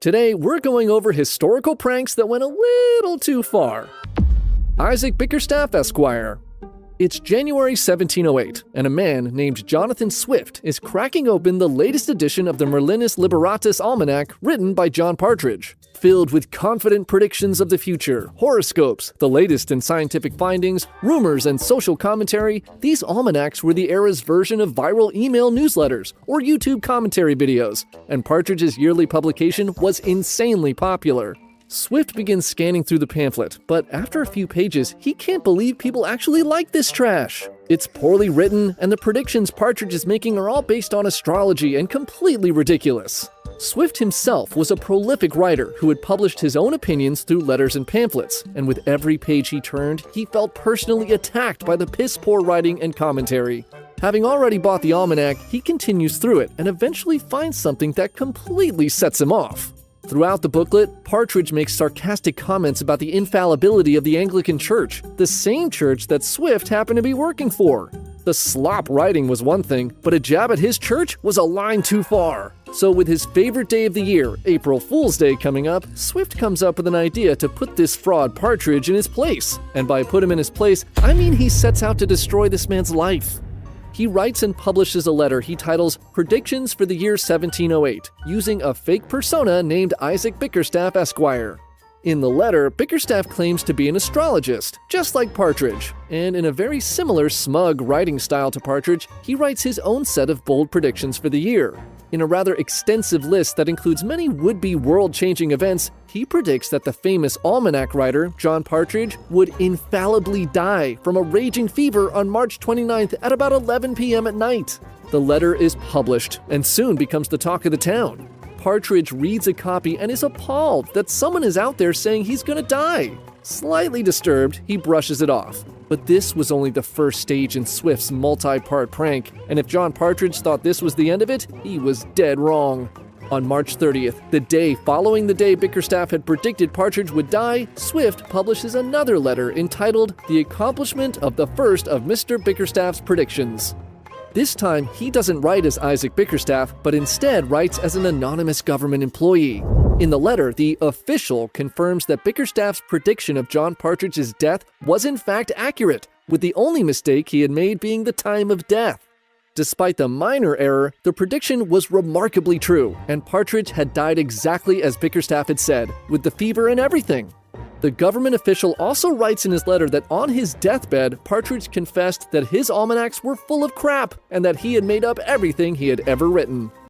Today, we're going over historical pranks that went a little too far. Isaac Bickerstaff, Esquire. It's January 1708, and a man named Jonathan Swift is cracking open the latest edition of the Merlinus Liberatus Almanac written by John Partridge. Filled with confident predictions of the future, horoscopes, the latest in scientific findings, rumors, and social commentary, these almanacs were the era's version of viral email newsletters or YouTube commentary videos, and Partridge's yearly publication was insanely popular. Swift begins scanning through the pamphlet, but after a few pages, he can't believe people actually like this trash. It's poorly written, and the predictions Partridge is making are all based on astrology and completely ridiculous. Swift himself was a prolific writer who had published his own opinions through letters and pamphlets, and with every page he turned, he felt personally attacked by the piss-poor writing and commentary. Having already bought the almanac, he continues through it and eventually finds something that completely sets him off. Throughout the booklet, Partridge makes sarcastic comments about the infallibility of the Anglican Church, the same church that Swift happened to be working for. The slop writing was one thing, but a jab at his church was a line too far. So with his favorite day of the year, April Fool's Day, coming up, Swift comes up with an idea to put this fraud Partridge in his place. And by put him in his place, I mean he sets out to destroy this man's life. He writes and publishes a letter he titles Predictions for the Year 1708, using a fake persona named Isaac Bickerstaff, Esquire. In the letter, Bickerstaff claims to be an astrologist, just like Partridge, and in a very similar smug writing style to Partridge, he writes his own set of bold predictions for the year. In a rather extensive list that includes many would-be world-changing events, he predicts that the famous almanac writer, John Partridge, would infallibly die from a raging fever on March 29th at about 11 p.m. at night. The letter is published and soon becomes the talk of the town. Partridge reads a copy and is appalled that someone is out there saying he's gonna die. Slightly disturbed, he brushes it off. But this was only the first stage in Swift's multi-part prank, and if John Partridge thought this was the end of it, he was dead wrong. On March 30th, the day following the day Bickerstaff had predicted Partridge would die, Swift publishes another letter entitled The Accomplishment of the First of Mr. Bickerstaff's Predictions. This time, he doesn't write as Isaac Bickerstaff, but instead writes as an anonymous government employee. In the letter, the official confirms that Bickerstaff's prediction of John Partridge's death was in fact accurate, with the only mistake he had made being the time of death. Despite the minor error, the prediction was remarkably true, and Partridge had died exactly as Bickerstaff had said, with the fever and everything. The government official also writes in his letter that on his deathbed, Partridge confessed that his almanacs were full of crap and that he had made up everything he had ever written.